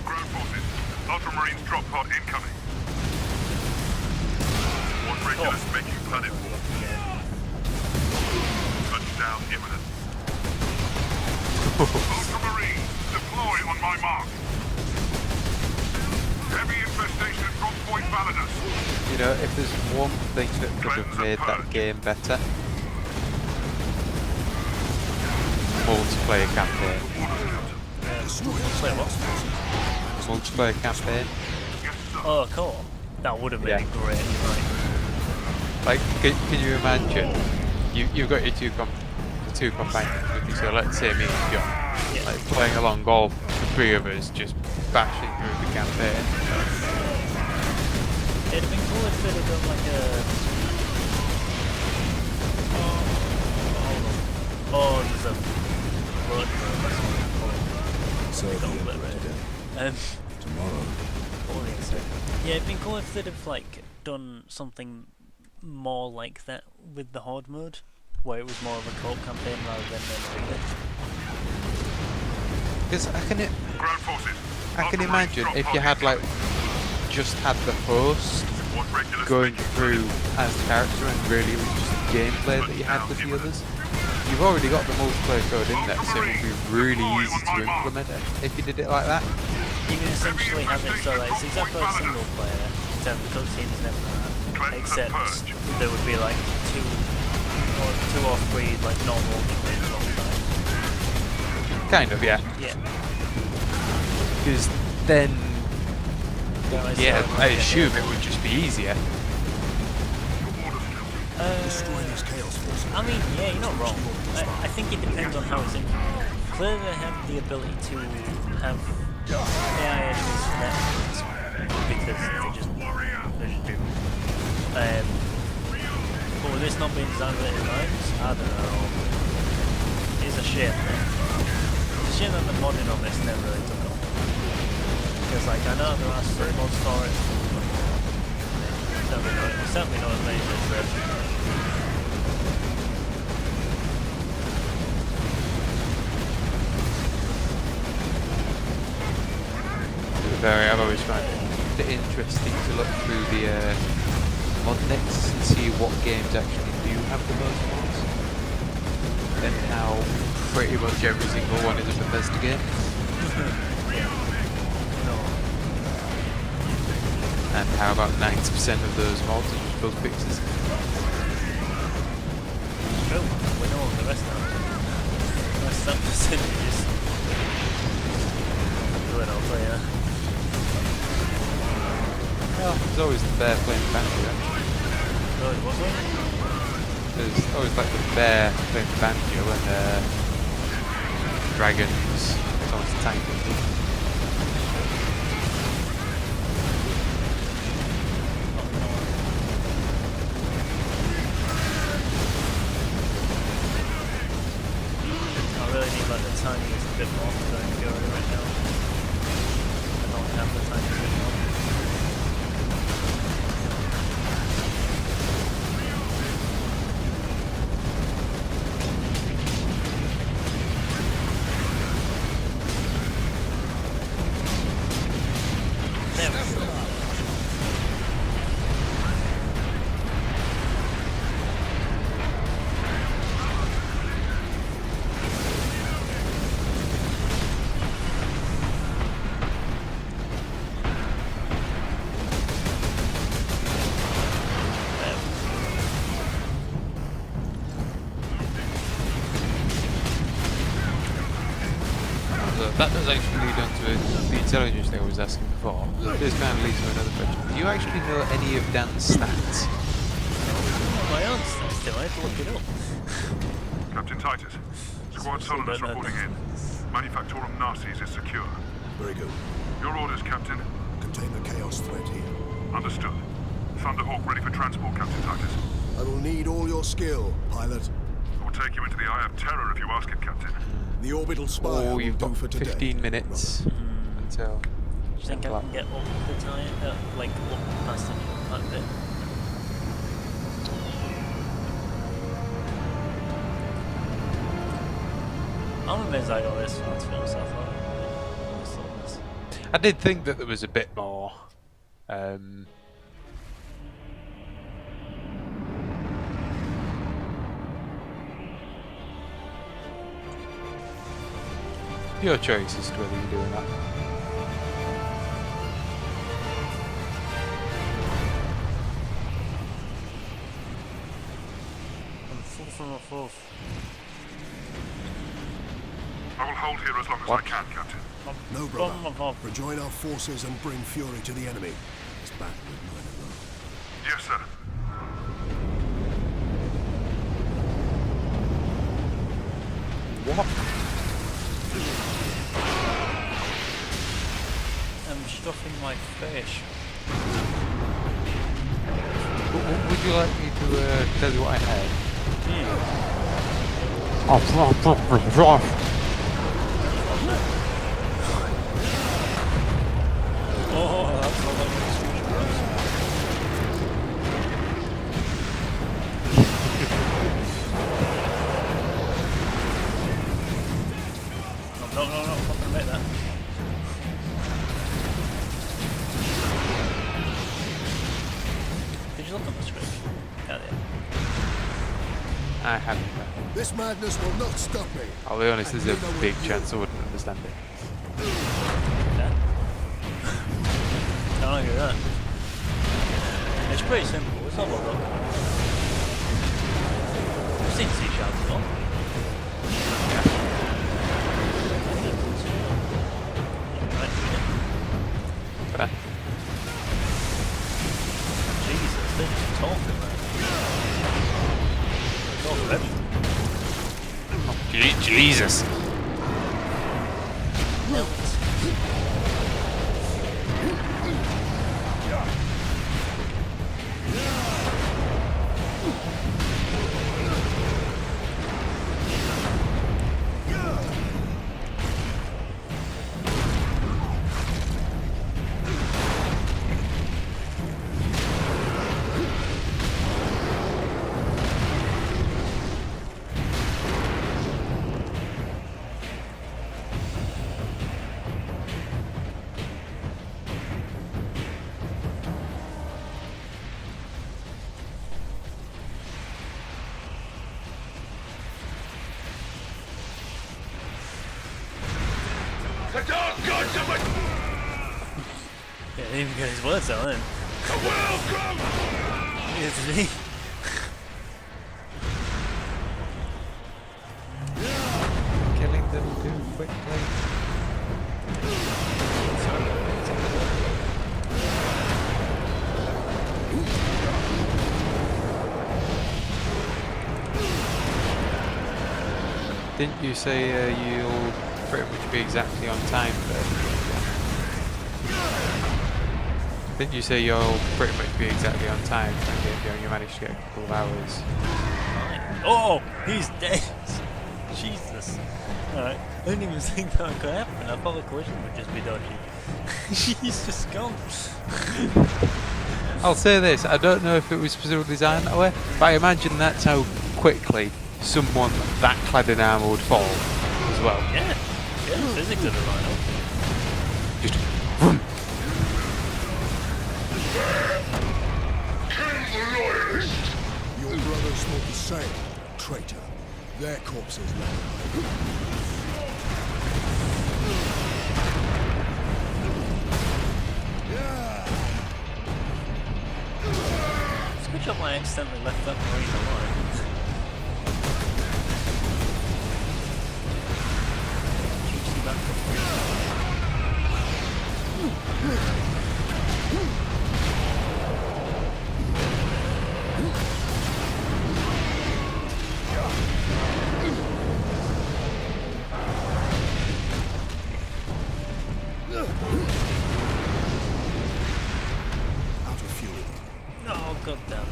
Ground forces, Ultramarines drop pod incoming. One Regulus making planetfall. Touchdown imminent. Ultramarines, deploy on my mark. Heavy infestation at drop point Validus. You know, if there's one thing that could have made that game better, multiplayer campaign. Play what? Multiplayer campaign. Yes, sir. Oh, cool. That would have been Yeah. great. Like, can you imagine? You've got your two companions with you. So let's say me and John, Yeah. like playing along, all the three of us just bashing through the campaign. It'd have been cool if they'd have done like a. Oh, there's a road So tomorrow. yeah, it'd been cool if they'd have like done something more like that with the Horde mode, where it was more of a co-op campaign rather than an arena. Because Ground forces. I can imagine if you had like just had the host going through as the character and really it was just the gameplay that you had with the others. You've already got the multiplayer code in there, so it would be really easy to implement it if you did it like that. You can essentially have it so like it's exactly like single player in terms of cutscenes and everything like that, except there would be like two or three like normal games all the time. Kind of, yeah. Yeah. Because then, yeah, So, I assume it would just be easier. Destroy these chaos forces. I mean, yeah, you're not wrong. I think it depends on how it's implemented. Clearly they have the ability to have AI engines for that because they just do. But with this not being designed with it in mind, I don't know. It's a shame. It's a shame that the modding on this never really took off. Because like I know there are some mods for it. Certainly not as many as this. I've always found it interesting to look through the mod lists and see what games actually do have the most mods, and how pretty much every single one is a Bethesda game. And how about 90% of those mods are just bug fixes. True, we know the rest of them. The rest of the percentages. Do it, I'll tell you. Well, there's always the bear playing banjo. Good, was it? There's always like the bear playing banjo and dragons, someone's tanking. I really need like the tiniest bit more to go right now. I don't have the tiniest bit more. There we go. So that does actually lead on to the intelligence thing I was asking before. This kind of leads to another question. Do you actually know any of Dan's stats? My own stats, do I have to look it up? Captain Titus, Squad Solidus reporting in. Manufactorum Narcis is secure. Very good. Your orders, Captain. Contain the chaos threat here. Understood. Thunderhawk ready for transport, Captain Titus. I will need all your skill, pilot. I will take you into the Eye of Terror if you ask it, Captain. The orbital spire Oh, will you've do got for today. 15 minutes until. Do you think I can get up the time, like up past that bit? I'm amazed I got this far to be honest. I thought this. I did think that there was a bit more. Your choice as to whether you're doing that. I'm full from a fourth. I will hold here as long as I can, Captain. No, brother. Rejoin our forces and bring fury to the enemy. battle with mine alone. Yes, sir. What? I'm stuffing my fish. Would you like me to tell you what I had? Oh, that's not like no, I'm not gonna make that. Did you look at the script? Yeah, I haven't. This madness will not stop me. I'll be honest, there's a big chance I wouldn't understand it. Yeah. Can't argue with that. It's pretty simple, it's not a lot. I've seen sea sharks before. Fair. Jesus, they're just talking, man. It's all for everything. Jesus! The dark gods of it! Yeah, he didn't even get his words out then. Welcome! Yeah, did he? Killing them too quickly. Didn't you say you'll pretty much be exactly on time there? Didn't you say you'll pretty much be exactly on time? You managed to get a couple of hours. Oh, he's dead. Jesus. Alright, I didn't even think that could happen. I thought the collision would just be dodgy. He's just gone. I'll say this, I don't know if it was specifically designed that way, but I imagine that's how quickly someone that clad in armour would fall as well. Yeah, physics of the rhino. Just vroom. Your brothers thought the same, traitor. Their corpses lie. It's a good job I accidentally left that marine alive. Juicy back. Out of fuel. Oh, god damn it.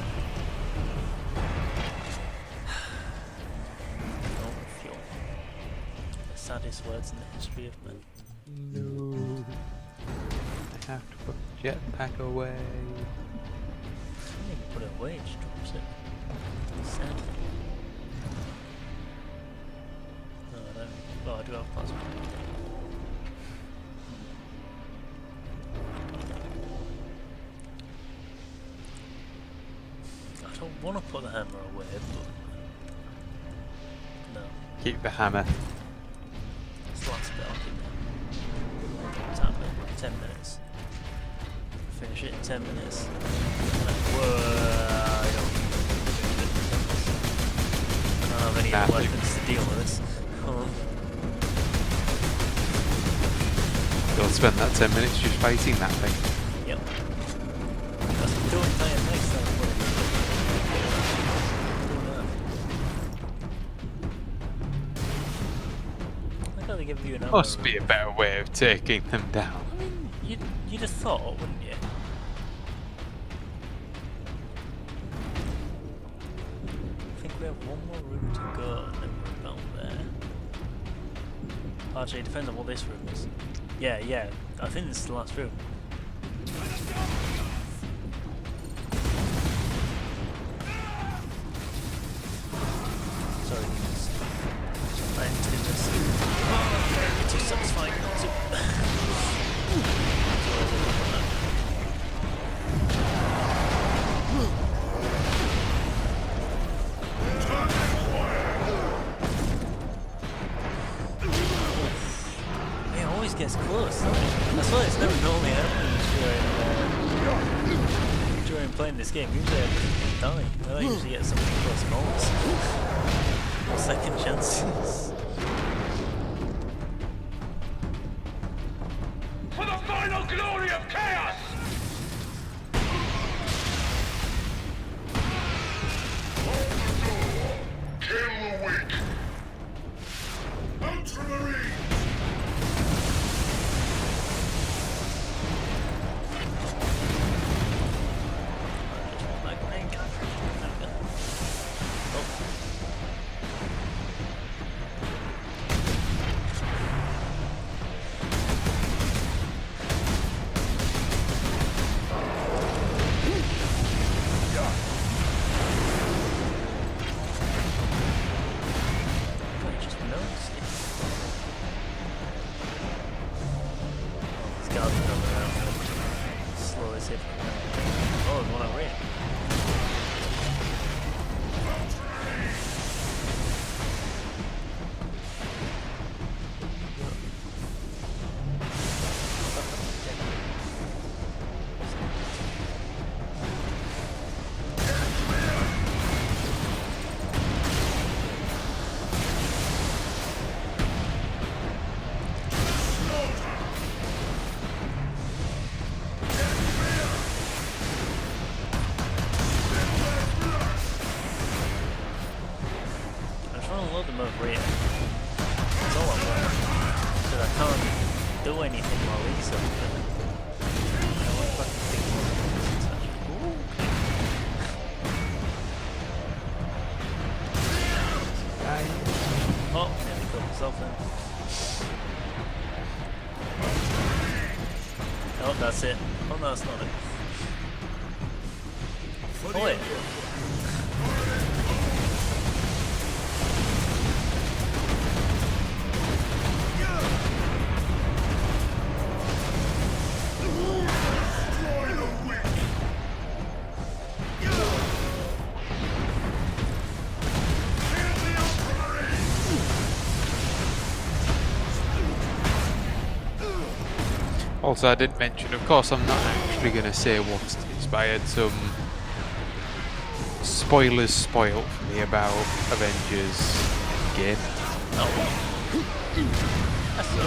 No fuel. The saddest words in the history of men. No. I have to put the jetpack away. I didn't even put it away, it just drops it. Sad. No, I don't. Well, I do have plasma. I don't want to put the hammer away, but no. Keep the hammer. It's the last bit, I'll keep it. Tap it. 10 minutes. Finish it in 10 minutes. Whoa, I don't have any Nothing. weapons to deal with this. Hold on. You'll spend that 10 minutes just fighting that thing. Yep. equip you an ammo Must be a room. better way of taking them down. I mean, you'd have thought, wouldn't you? I think we have one more room to go, and then we're down there. Actually, it depends on what this room is. Yeah, I think this is the last room. Sorry, I'm too satisfying not to. It always gets close, doesn't it? I swear it's never normally happens during playing this game. Usually I die. I don't usually get something close moments. Second chances. For the final glory of chaos! Kill the weak! Ultramarine! Oh, that's it. Oh no, that's not it. Oh wait. Also, I did mention, of course, I'm not actually going to say what it is, but I had some spoilers spoiled for me about Avengers game. Oh. That's so.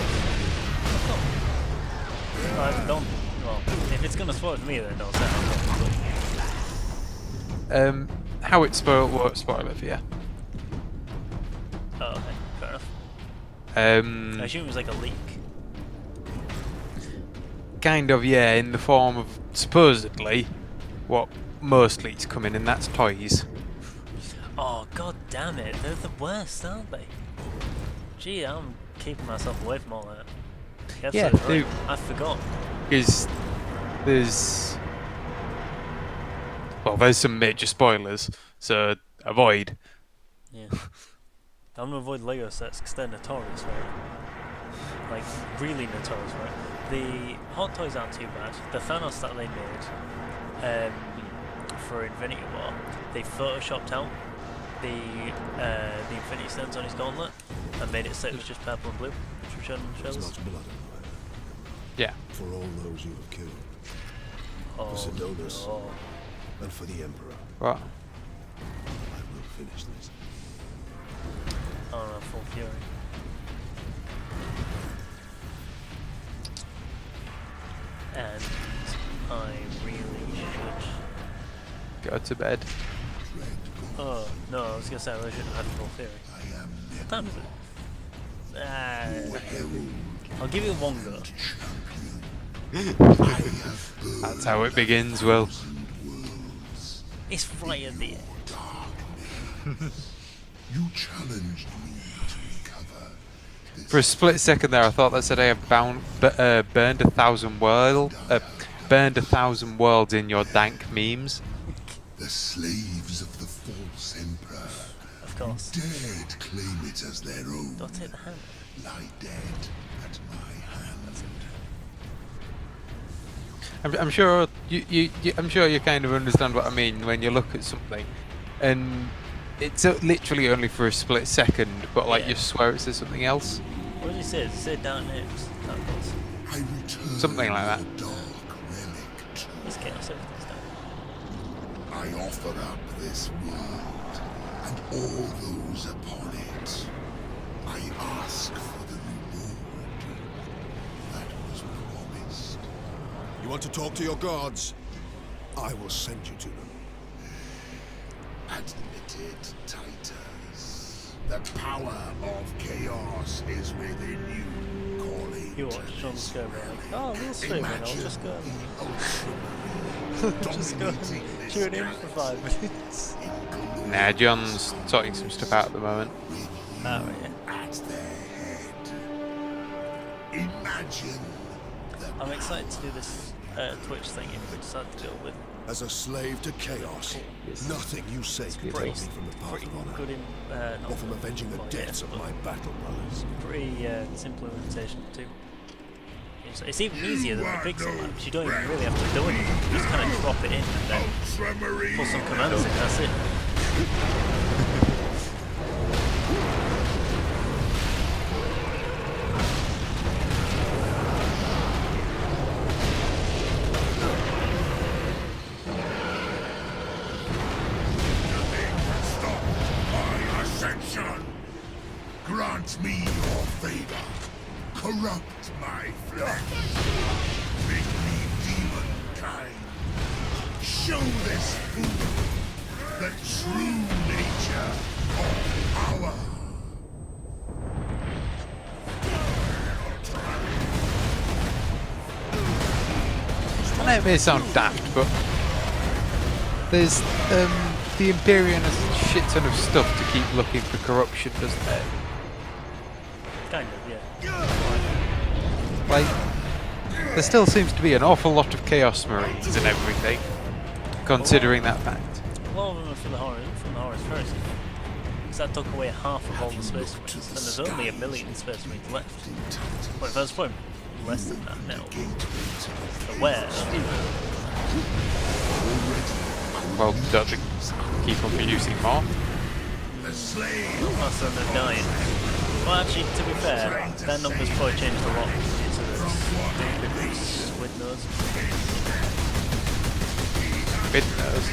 Don't. Well, if it's going to spoil for me, then don't say it. How it spoiled won't spoil it for you. Oh, okay. Fair enough. I assume it was like a leak. Kind of, yeah, in the form of supposedly what most leaks come in, and that's toys. Oh, god damn it. They're the worst, aren't they? Gee, I'm keeping myself away from all that. Yeah, right. I forgot. Because there's some major spoilers, so avoid. Yeah. I'm gonna avoid Lego sets because they're notorious for it. Like, really notorious for it. The Hot Toys aren't too bad. The Thanos that they made for Infinity War, they photoshopped out the Infinity Stones on his gauntlet and made it so it was just purple and blue, which were shown in the There's trailers. much blood in Yeah. for all those you have killed, Oh, for Sidonus, no. and for the Emperor. What? I will finish this. Oh no, full fury. And I really should. Go to bed. Oh no, I was gonna say I really shouldn't have had full fury. Damn it. I'll give you one go. That's how it begins, Will. It's right at the end. You challenged me to recover this. For a split second there, I thought that said I have burned 1,000 worlds in your dank memes. The slaves of the false emperor, Of course. who dared claim it as their own, Don't take the hammer. lie dead at my hand. I'm sure I'm sure you kind of understand what I mean when you look at something, and it's literally only for a split second, but like you swear it says something else. What did he say? He said down names. I return Something like that. the dark relic to Let's get everything's done. I offer up this world and all those upon it. I ask for the reward that was promised. You want to talk to your gods? I will send you to them. Admit it, Titus. The power of chaos is within you. Calling You watch John this go like, realm. oh, we'll stream it, I'll just go. Just go tune in for 5 minutes. Nah, John's sorting some stuff out at the moment. Oh, yeah. At their head. Imagine I'm excited to do this Twitch thing if we decide to go with. As a slave to chaos, nothing you say can take me from the path Pretty of honor, good in, or from avenging the deaths of my battle brothers. pretty simple implementation too. It's even easier than the pixel maps. You don't even really have to do anything. You just kind of drop it in and then put some commands in. That's it. stop my ascension. Grant me your favor. Corrupt my flesh. Make me demon kind. Show this fool the true nature of power. I know it may sound daft, but there's the Imperium has a shit ton of stuff to keep looking for corruption, doesn't it? Kind of, yeah. Like, there still seems to be an awful lot of Chaos Marines and everything, considering that fact. A lot of them are from the Horus first. Because that took away half of all the Space Marines, and there's only 1 million Space Marines left. Well, there's probably less than that now. So where? Well, don't they keep on producing more? Most of them are dying. Well, actually, to be fair, their numbers probably changed a lot to the Squid Nose. Mid nose.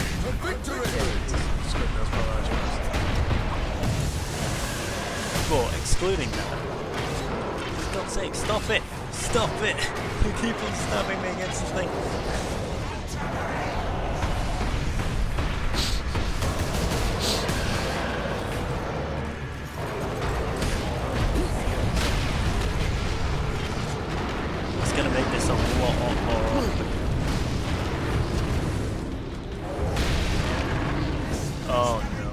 Squid Nose probably actually. But excluding that, for God's sake, stop it! Stop it! You keep on stabbing me against the thing. It's gonna make this a lot more awkward. Oh no.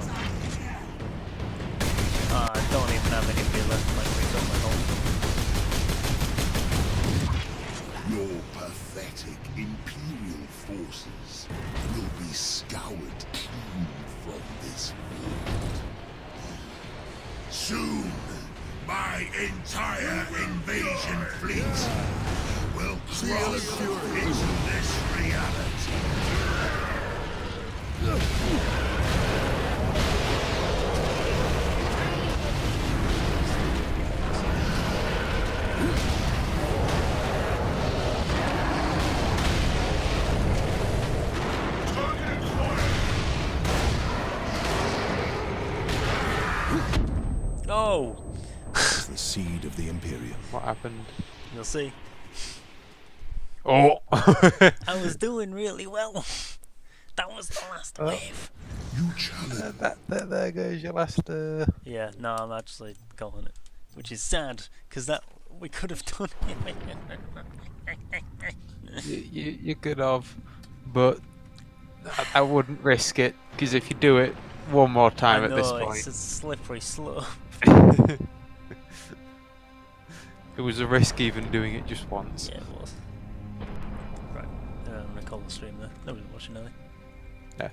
I don't even have any gear left in my quick on my home. Your pathetic Imperial forces will be scoured clean from this world. Soon, my entire invasion fleet will cross into this reality. Oh! It's the seed of the Imperium. What happened? You'll see. Oh! I was doing really well. That was the last wave. You challenge. There goes your last. Yeah, no, I'm actually calling it. which is sad because that we could have done it. You could have, but I wouldn't risk it because if you do it one more time at this point, it's a slippery slope. it was a risk even doing it just once. Yeah, it was. Right, recall the stream there. Nobody's watching, are they? Yeah.